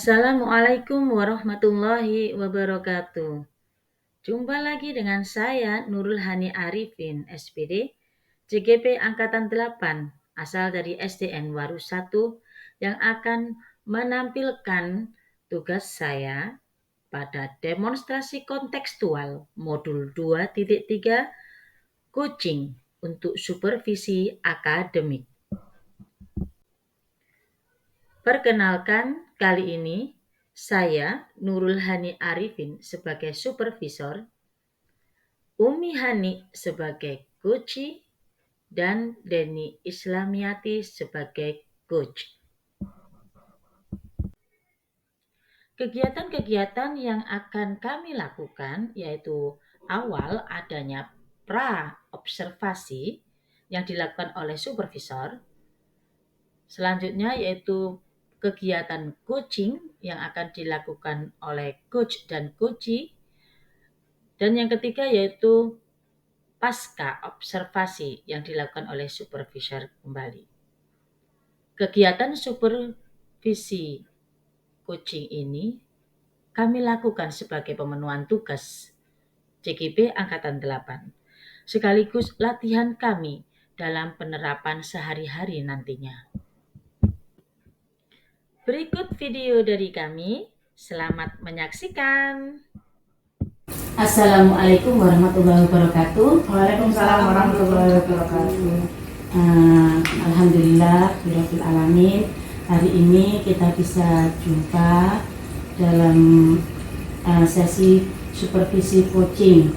Assalamualaikum warahmatullahi wabarakatuh. Jumpa lagi dengan saya Nurul Hani Arifin, SPD, CGP Angkatan 8, asal dari SDN Waru 1, yang akan menampilkan tugas saya pada demonstrasi kontekstual modul 2.3 coaching untuk supervisi akademik. Perkenalkan, kali ini saya Nurul Hani Arifin sebagai supervisor, Umi Hani sebagai coach, dan Deni Islamiati sebagai coach. Kegiatan-kegiatan yang akan kami lakukan yaitu awal adanya pra-observasi yang dilakukan oleh supervisor. Selanjutnya yaitu kegiatan coaching yang akan dilakukan oleh coach dan coachee. Dan yang ketiga yaitu pasca observasi yang dilakukan oleh supervisor kembali. Kegiatan supervisi coaching ini kami lakukan sebagai pemenuhan tugas CGP Angkatan 8, sekaligus latihan kami dalam penerapan sehari-hari nantinya. Berikut video dari kami. Selamat menyaksikan. Assalamualaikum warahmatullahi wabarakatuh. Waalaikumsalam warahmatullahi wabarakatuh. Alhamdulillah birabbil alamin. Hari ini kita bisa jumpa dalam sesi supervisi coaching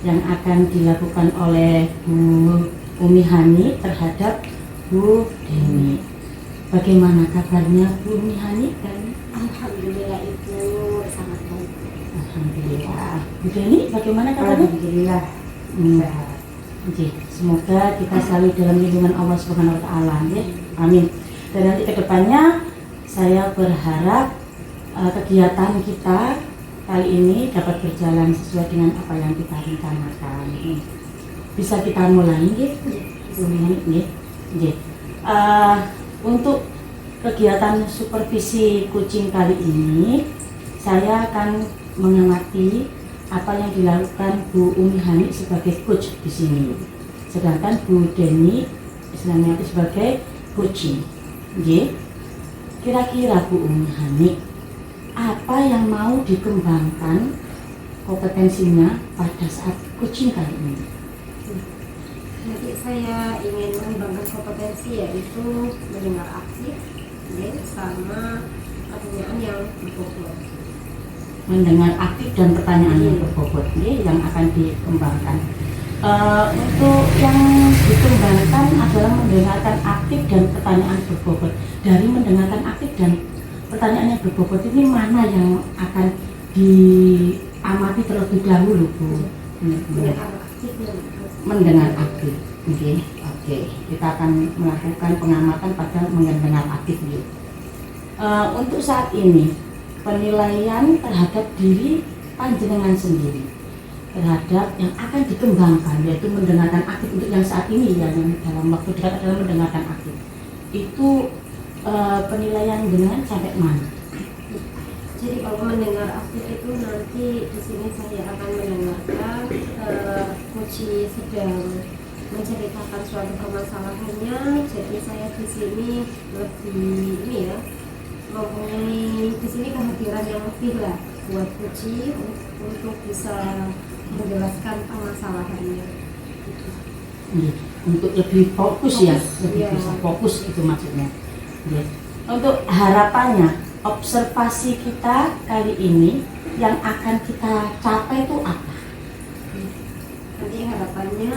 yang akan dilakukan oleh Bu Umi Hani terhadap Bu Deni. Bagaimana kabarnya Bu Umi Hani? Alhamdulillah itu sangat baik. Alhamdulillah. Bu Deni, bagaimana kabarnya? Alhamdulillah. Sehat. Semoga kita selalu dalam lindungan Allah Subhanahu Wa Taala. Ya. Amin. Dan nanti kedepannya saya berharap kegiatan kita kali ini dapat berjalan sesuai dengan apa yang kita rencanakan. Bisa kita mulai, gitu. Untuk kegiatan supervisi coaching kali ini, saya akan mengamati apa yang dilakukan Bu Umi Hani sebagai coach di sini. Sedangkan Bu Deni Islamiati sebagai coaching. Kira-kira Bu Umi Hani, apa yang mau dikembangkan kompetensinya pada saat coaching kali ini? Nanti saya ingin mengembangkan kompetensi yaitu mendengar aktif, sama pertanyaan yang berbobot. Mendengar aktif dan pertanyaan yang berbobot yang akan dikembangkan. Untuk yang dikembangkan adalah mendengarkan aktif dan pertanyaan berbobot. Dari mendengarkan aktif dan pertanyaan yang berbobot ini mana yang akan diamati terlebih dahulu, Bu? Mendengar aktif. Oke. Kita akan melakukan pengamatan pada mendengar aktif. Untuk saat ini penilaian terhadap diri panjenengan sendiri terhadap yang akan dikembangkan yaitu mendengarkan aktif untuk yang saat ini ya, yang dalam waktu dekat adalah mendengarkan aktif itu penilaian dengan sampai mana? Jadi kalau mendengar aktif itu nanti di sini saya akan mendengarkan coach sedang menceritakan suatu permasalahannya. Jadi saya di sini lebih mempunyai di sini kehadiran yang lebih lah buat coach untuk bisa menjelaskan permasalahannya. Untuk lebih fokus ya, lebih bisa fokus itu maksudnya. Untuk harapannya, observasi kita kali ini yang akan kita capai itu apa? Nanti harapannya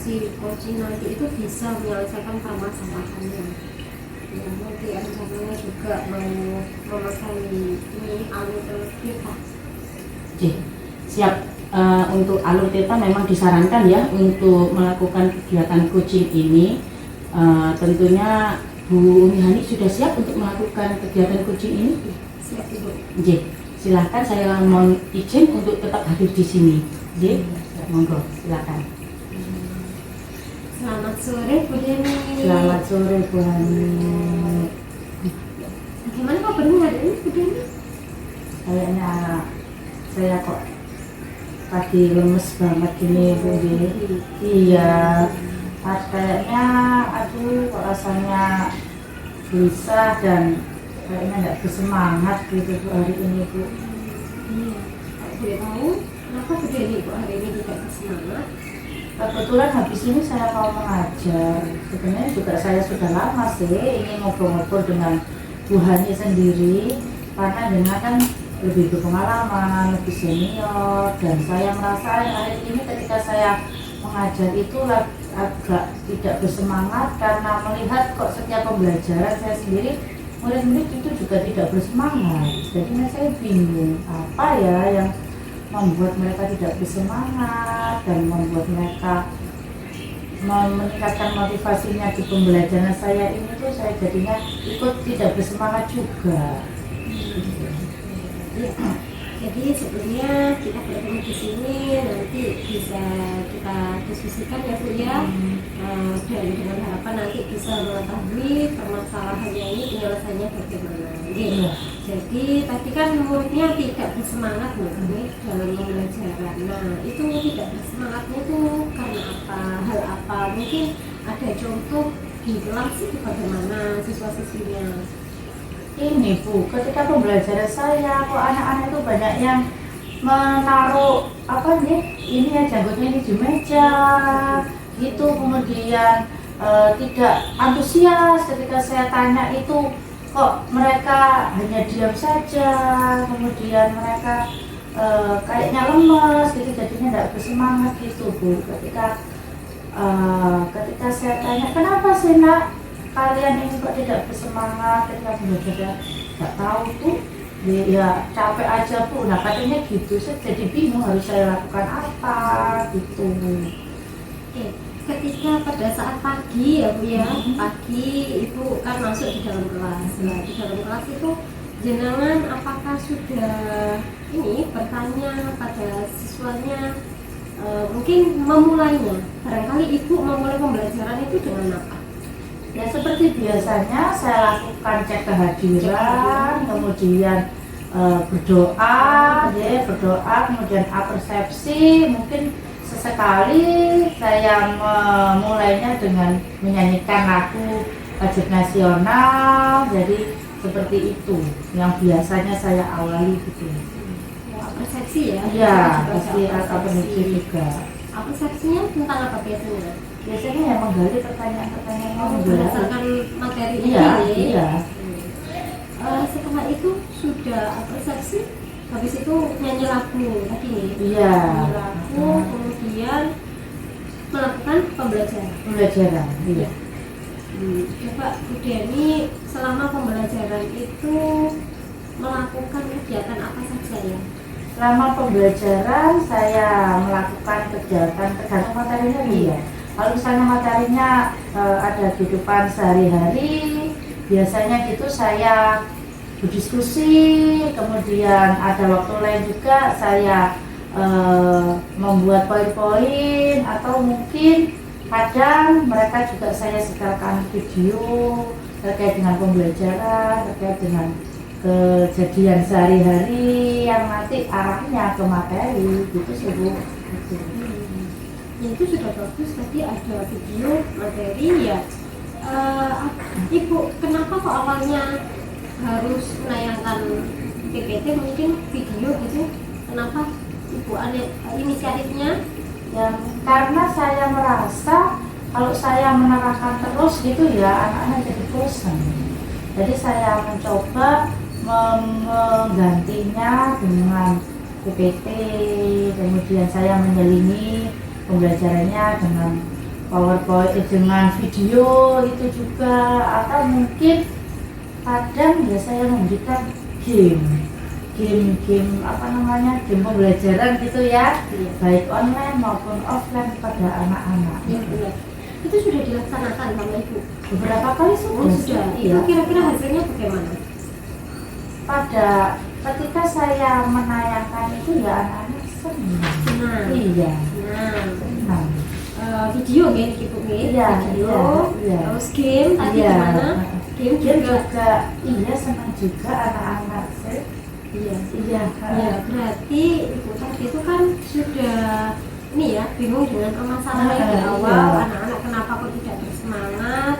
si coach nanti itu bisa menyelesaikan permasalahannya. Ya, nanti rencananya juga mau memasang ini alur kita. Siap. Untuk alur theta memang disarankan ya untuk melakukan kegiatan coaching ini. Tentunya Bu Umi Hani sudah siap untuk melakukan kegiatan coaching ini? Siap, Ibu. Silakan, saya mohon izin untuk tetap hadir di sini. Monggo, silakan. Selamat sore Bu Deni. Selamat sore Bu Hani. Gimana kabarnya hari ini Bu Deni? Kayaknya saya kok tadi lemes banget gini Bu Deni. Iya, kayaknya aduh kok rasanya gelisah dan kayaknya nggak bersemangat gitu Bu hari ini Bu. Iya, kalau boleh tahu kenapa Bu Deni kok hari ini tidak bersemangat? Kebetulan habis ini saya mau mengajar. Sebenarnya juga saya sudah lama sih ingin ngobrol-ngobrol dengan Bu Hani sendiri, karena dengan kan lebih berpengalaman, lebih senior, dan saya merasa hari ini ketika saya mengajar itu agak tidak bersemangat karena melihat kok setiap pembelajaran saya sendiri murid-murid itu juga tidak bersemangat. Jadi saya bingung apa ya yang membuat mereka tidak bersemangat dan membuat mereka meningkatkan motivasinya di pembelajaran saya ini tuh saya jadinya ikut tidak bersemangat juga. Iya. Jadi sebelumnya kita bertemu di sini nanti bisa kita diskusikan ya Bu ya, dan dengan harapan nanti bisa mengetahui permasalahannya ini penyelesaiannya bagaimana. Iya. Jadi tadi kan muridnya tidak bersemangat nih dalam pembelajaran. Nah itu tidak bersemangatnya itu karena apa? Hal apa? Mungkin ada contoh di kelas itu bagaimana siswa-siswinya? Ini Bu, ketika pembelajaran saya kok anak-anak itu banyak yang menaruh apa nih, ini ya janggutnya ini di meja gitu, kemudian tidak antusias ketika saya tanya itu, kok mereka hanya diam saja, kemudian mereka kayaknya lemes gitu, jadinya tidak bersemangat gitu Bu. Ketika saya tanya kenapa sih nak kalian ini kok tidak bersemangat ketika belajar, nggak tahu tuh ya capek aja Bu. Nah katanya gitu, saya jadi bingung harus saya lakukan apa gitu. Oke, ketika pada saat pagi ya Bu ya, pagi Ibu kan masuk di dalam kelas. Nah di dalam kelas itu jenengan apakah sudah ini bertanya pada siswanya, mungkin memulainya, barangkali Ibu memulai pembelajaran itu dengan apa? Ya seperti biasanya saya lakukan cek kehadiran, kemudian berdoa, kemudian apersepsi. Mungkin sesekali saya memulainya dengan menyanyikan lagu wajib nasional. Jadi seperti itu yang biasanya saya awali gitu. Apersepsi ya? Iya, pasti apersepsi juga. Apersepsinya tentang apa biasanya? Biasanya yang menggali pertanyaan-pertanyaan berdasarkan materi iya, ini. iya. Setelah itu sudah apersepsi, habis itu nyanyi lagu tadi nih. Iya. Nyanyi lagu, kemudian melakukan pembelajaran. Iya. Coba Bu Deni selama pembelajaran itu melakukan kegiatan apa saja ya? Selama pembelajaran saya melakukan kegiatan tergantung materinya ya. Kalau misalnya materinya ada kehidupan sehari-hari, biasanya gitu saya berdiskusi, kemudian ada waktu lain juga saya membuat poin-poin, atau mungkin kadang mereka juga saya setelkan video terkait dengan pembelajaran, terkait dengan kejadian sehari-hari yang nanti arahnya ke materi gitu sih Bu. Ya itu sudah bagus, tadi ada video materi ya. Ibu kenapa kok awalnya harus menayangkan PPT, mungkin video gitu, kenapa Ibu inisiatifnya? Ya karena saya merasa kalau saya menerangkan terus gitu ya anak-anak jadi bosan. Jadi saya mencoba menggantinya dengan PPT, kemudian saya menyelingi pembelajarannya dengan PowerPoint, dengan video itu juga, atau mungkin kadang ya saya memberikan game pembelajaran gitu ya, baik online maupun offline kepada anak-anak. Ya benar. Itu sudah dilaksanakan sama Ibu? Beberapa kali sudah. Itu kira-kira hasilnya bagaimana? Pada ketika saya menayangkan itu ya anak-anak senang. Iya. Video gitu nih, iya, video, iya. terus game tadi Iya. gimana? game Game juga. juga, iya senang juga anak-anak saya. Iya. Iya, Ya, berarti ibu tadi itu kan sudah ini ya bingung dengan permasalahan di awal, iya. anak-anak kenapa kok tidak bersemangat.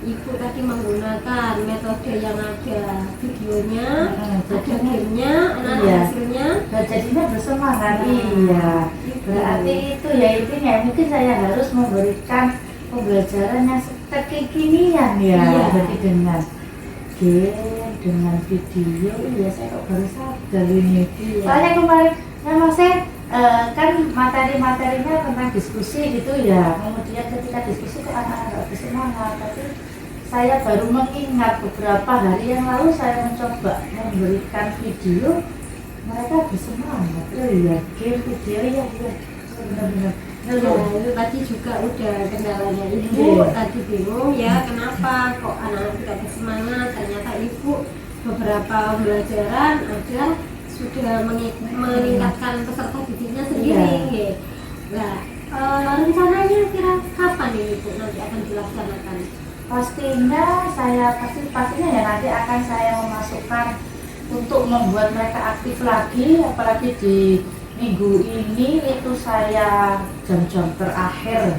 Ibu tadi menggunakan metode yang ada videonya, ada gamenya, anak-anak Iya. hasilnya. Nah, jadinya bersemangat. Nah, Iya. gitu. Berarti itu ya intinya mungkin saya harus memberikan pembelajaran yang kekinian ya. Iya. Jadi dengan game, dengan video, iya saya kok baru sadar ini. Iya. Soalnya kemarin memang saya kan materi-materinya tentang diskusi gitu ya. Kemudian ketika diskusi kok anak-anak bersemangat, tapi saya baru mengingat beberapa hari yang lalu saya mencoba memberikan video, mereka bersemangat. Oh iya, game video ya, iya, benar-benar. Nah, itu tadi juga udah kendalanya ibu. Iya. Tadi bingung ya kenapa kok anak-anak tidak bersemangat. Ternyata ibu beberapa pembelajaran ada sudah meningkatkan peserta didiknya sendiri. Iya. Nah, rencananya kira kapan ini ibu nanti akan dilaksanakan? Pastinya pastinya ya nanti akan saya memasukkan untuk membuat mereka aktif lagi, apalagi di minggu ini itu saya jam-jam terakhir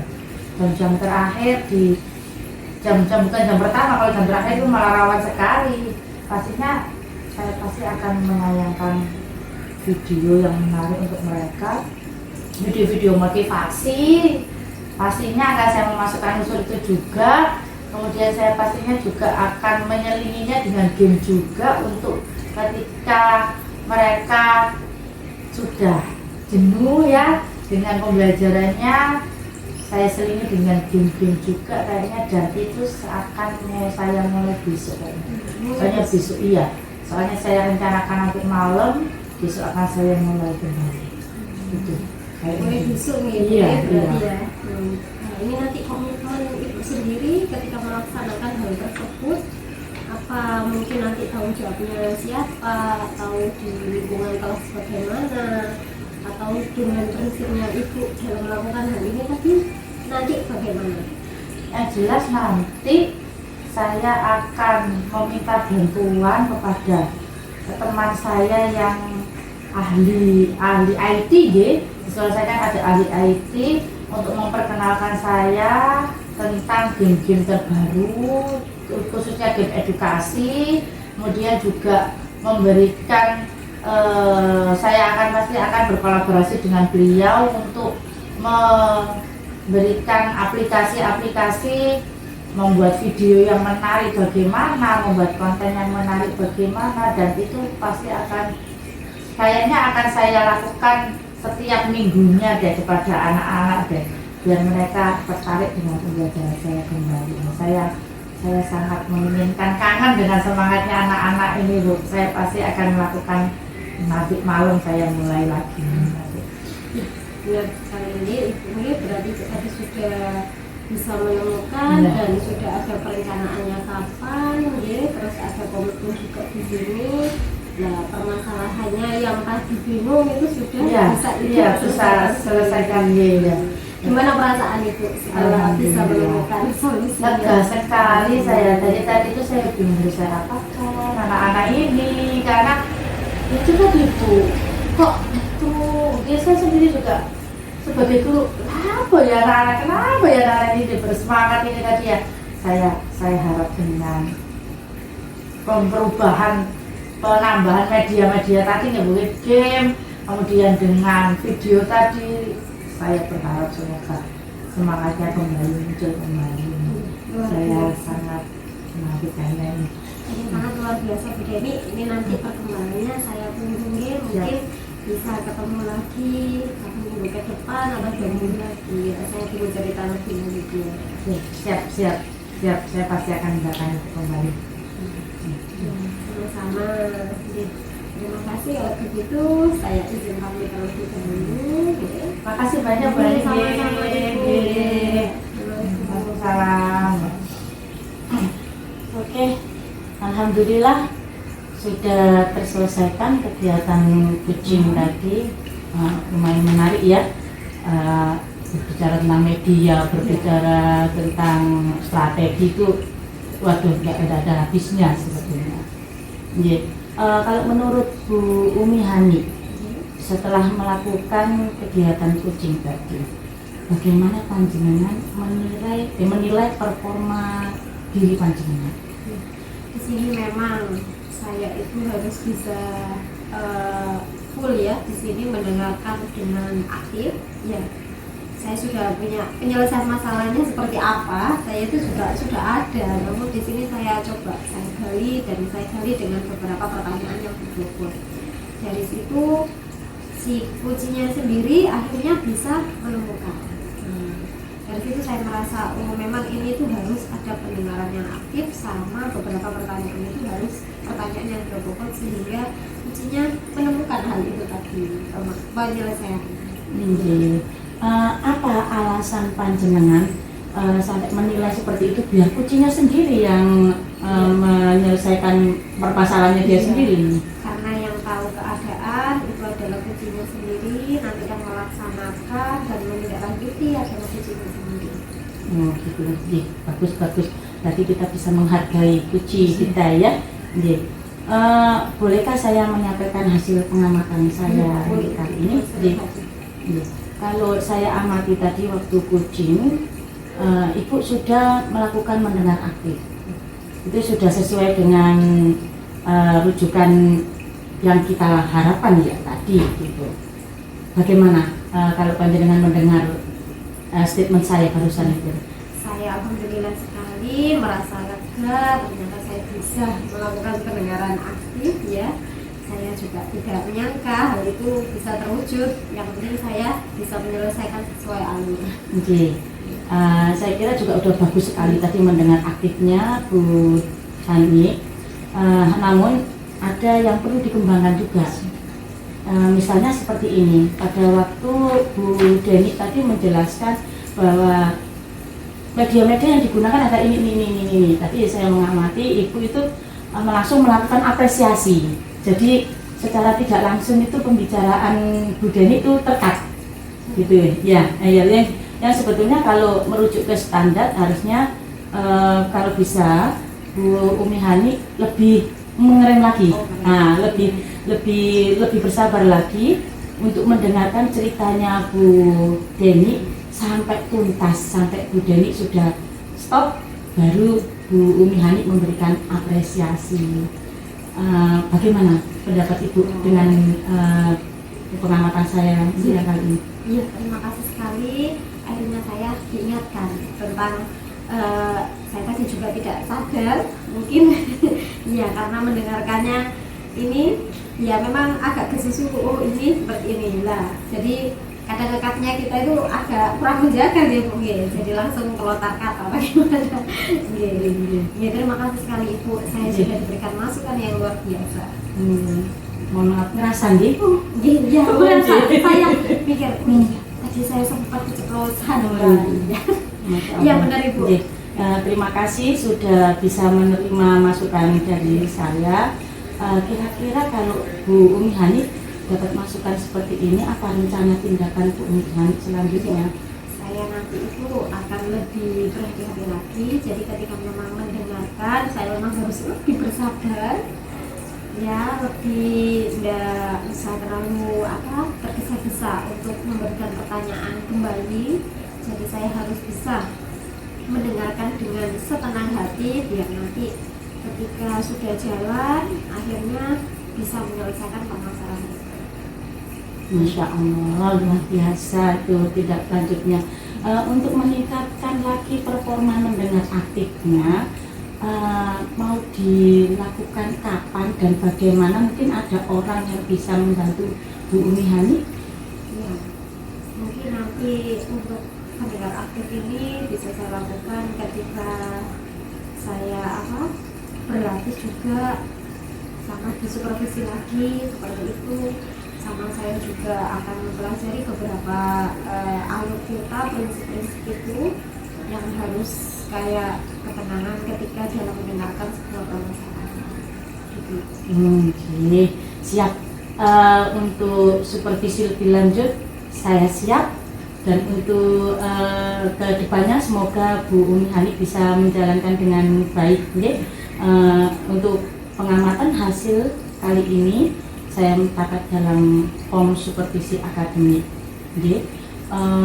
di jam-jam bukan jam pertama, kalau jam terakhir itu malah rawan sekali. Pastinya saya pasti akan menayangkan video yang menarik untuk mereka, video-video motivasi. Pastinya akan saya memasukkan unsur itu juga. Kemudian saya pastinya juga akan menyelinginya dengan game juga untuk ketika mereka sudah jenuh ya dengan pembelajarannya, saya selingi dengan game-game juga kayaknya, dan itu akan saya mulai besok kayaknya. Soalnya besok soalnya saya rencanakan nanti malam, besok akan saya mulai kembali. Itu Mulai besok nih, Iya, berarti iya. ya. Nah, ini nanti komitmen ibu sendiri ketika melaksanakan hal tersebut, apa mungkin nanti tanggung jawabnya siapa, atau di lingkungan kelas bagaimana, atau dengan prinsipnya ibu dalam melakukan hal ini tadi nanti bagaimana? Yang jelas nanti saya akan meminta bantuan kepada teman saya yang ahli IT ya. Soalnya saya kan ada ahli IT untuk memperkenalkan saya tentang game-game terbaru, khususnya game edukasi. Kemudian juga memberikan saya pasti akan berkolaborasi dengan beliau untuk memberikan aplikasi-aplikasi, membuat video yang menarik bagaimana, membuat konten yang menarik bagaimana, dan itu pasti kayaknya akan saya lakukan setiap minggunya deh kepada anak-anak deh, biar mereka tertarik dengan pembelajaran saya kembali. Saya sangat menginginkan, kangen dengan semangatnya anak-anak ini loh. Saya pasti akan melakukan nanti malam saya mulai lagi. Benar sekali ini ibu ini berarti tadi sudah bisa menemukan Iya. dan sudah ada perencanaannya kapan, ya, terus ada komitmen juga di sini. Nah, permasalahannya yang tadi bingung itu sudah bisa selesaikan ya. Gimana perasaan ibu setelah bisa menemukan solusinya? Lega sekali saya. Tadi itu saya bingung harus saya apakan anak-anak ini, karena itu tadi Bu, kok itu saya sendiri juga sebagai guru, kenapa ya anak-anak ini bersemangat ini tadi ya. Saya harap dengan penambahan media-media tadi, ngebuat game, kemudian dengan video tadi, saya berharap semoga semangatnya kembali muncul kembali. Saya sangat menantikannya ini. Ini sangat luar biasa Bu Dewi. Ini nanti perkembangannya saya tunggu, mungkin bisa ketemu lagi satu minggu ke depan atau 2 minggu lagi. Saya tunggu cerita lebih lanjutnya. Siap, saya pasti akan datang kembali. Sama-sama. Terima kasih. Kalau begitu saya izin pamit terlebih dahulu. Makasih banyak Bu Dewi. Sama-sama Ibu. Waalaikumsalam. Oke, alhamdulillah sudah terselesaikan kegiatan kucing tadi. Lumayan menarik ya. Berbicara tentang media, berbicara tentang strategi itu waduh nggak ada habisnya sebetulnya. Nggih. Kalau menurut Bu Umi Hani, setelah melakukan kegiatan coaching tadi, bagaimana panjenengan menilai performa diri panjenengan? Di sini memang saya itu harus bisa full ya, di sini mendengarkan dengan aktif ya. Saya sudah punya penyelesaian masalahnya seperti apa, saya itu sudah ada. Namun di sini saya coba saya gali dengan beberapa pertanyaan yang berbobot. Dari situ si kuncinya sendiri akhirnya bisa menemukan. Dari situ saya merasa memang ini tuh harus ada pendengaran yang aktif, sama beberapa pertanyaan itu harus pertanyaan yang berbobot sehingga kuncinya menemukan hal itu tadi, penyelesaian. Apa alasan panjenengan sampai menilai seperti itu, biar kucingnya sendiri yang menyelesaikan permasalahannya dia sendiri? Karena yang tahu keadaan itu adalah kucingnya sendiri, nanti yang melaksanakan dan menindaklanjuti adalah kucingnya sendiri. Gitu. Bagus. Berarti kita bisa menghargai kucing kita ya. Bolehkah saya menyampaikan hasil pengamatan saya kali ini? Kalau saya amati tadi waktu coaching, Ibu sudah melakukan mendengar aktif. Itu sudah sesuai dengan rujukan yang kita harapkan ya tadi gitu. Bagaimana kalau panjenengan mendengar statement saya barusan itu? Saya alhamdulillah sekali merasa lega, ternyata saya bisa melakukan pendengaran aktif ya. Saya juga tidak menyangka hal itu bisa terwujud. Yang penting saya bisa menyelesaikan sesuai alur. Saya kira juga udah bagus sekali tadi mendengar aktifnya Bu Hani. Namun ada yang perlu dikembangkan juga. Misalnya seperti ini, pada waktu Bu Deni tadi menjelaskan bahwa media-media yang digunakan ada ini. Tadi saya mengamati Ibu itu langsung melakukan apresiasi. Jadi secara tidak langsung itu pembicaraan Bu Deni itu terkat, gitu ya. Yang sebetulnya kalau merujuk ke standar harusnya kalau bisa Bu Umi Hani lebih mengerem lagi, lebih bersabar lagi untuk mendengarkan ceritanya Bu Deni sampai tuntas, sampai Bu Deni sudah stop, baru Bu Umi Hani memberikan apresiasi. Bagaimana pendapat Ibu dengan pengamatan saya kali ini? Iya, terima kasih sekali. Akhirnya saya diingatkan tentang saya tadi juga tidak sadar mungkin ya, karena mendengarkannya ini ya memang agak kesusu, ini seperti inilah. Jadi kata-katanya kita itu agak kurang menjaga ya Bu, jadi langsung kelontar kata bagaimana. Ya, terima kasih sekali Ibu, saya sudah diberikan masukan yang luar biasa. Mohon maaf, ngerasa gitu? Iya, ngerasa. Saya pikir, tadi saya sempat keceplosan. Iya benar Ibu. Terima kasih sudah bisa menerima masukan dari saya. Kira-kira kalau Bu Umi Hani dapat masukan seperti ini, apa rencana tindakan Bu Umi Hani selanjutnya? Saya nanti itu akan lebih berhati-hati lagi. Jadi ketika memang mendengarkan, saya memang harus lebih bersabar, ya, lebih tidak usah terlalu tergesa-gesa untuk memberikan pertanyaan kembali. Jadi saya harus bisa mendengarkan dengan setenang hati, biar nanti ketika sudah jalan akhirnya bisa menyelesaikan permasalahan. Masya Allah, luar biasa itu tidak lanjutnya. Untuk meningkatkan lagi performa mendengar aktifnya, mau dilakukan kapan dan bagaimana? Mungkin ada orang yang bisa membantu Bu Umi Hani? Ya, mungkin nanti untuk pendengar aktif ini bisa saya lakukan ketika saya berlatih juga, sama disupervisi lagi seperti itu. Sama saya juga akan mempelajari beberapa alur kita, prinsip-prinsip itu yang harus kayak ketenangan ketika dalam mendengarkan sebuah permasalahan. Siap. Untuk supervisi lebih lanjut saya siap. Dan untuk kedepannya semoga Bu Umi Hani bisa menjalankan dengan baik. Untuk pengamatan hasil kali ini saya mencatat dalam form supervisi akademik.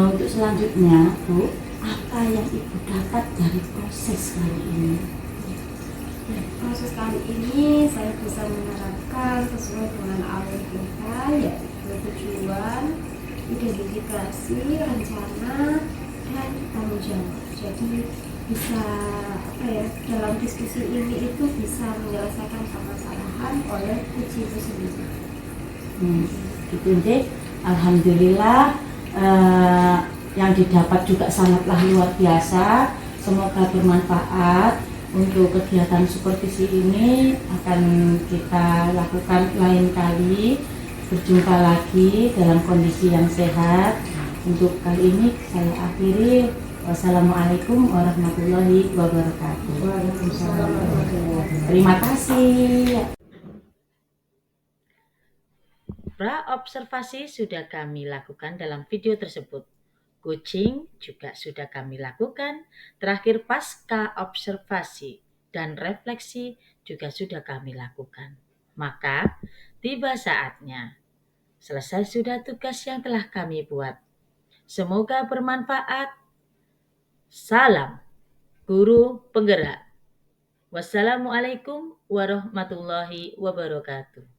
Untuk selanjutnya Bu, apa yang Ibu dapat dari proses kali ini? Proses kali ini saya bisa menerapkan sesuai dengan alur kita, yaitu tujuan, identifikasi, rencana, dan tanggung jawab. Jadi bisa dalam diskusi ini itu bisa menyelesaikan permasalahan oleh uji itu sendiri. Gitu deh. Alhamdulillah yang didapat juga sangatlah luar biasa. Semoga bermanfaat. Untuk kegiatan supervisi ini akan kita lakukan lain kali. Berjumpa lagi dalam kondisi yang sehat. Untuk kali ini saya akhiri. Wassalamualaikum warahmatullahi wabarakatuh. Waalaikumsalam. Terima kasih. Pra-observasi sudah kami lakukan dalam video tersebut. Coaching juga sudah kami lakukan. Terakhir pasca observasi dan refleksi juga sudah kami lakukan. Maka tiba saatnya. Selesai sudah tugas yang telah kami buat. Semoga bermanfaat. Salam Guru Penggerak. Wassalamualaikum warahmatullahi wabarakatuh.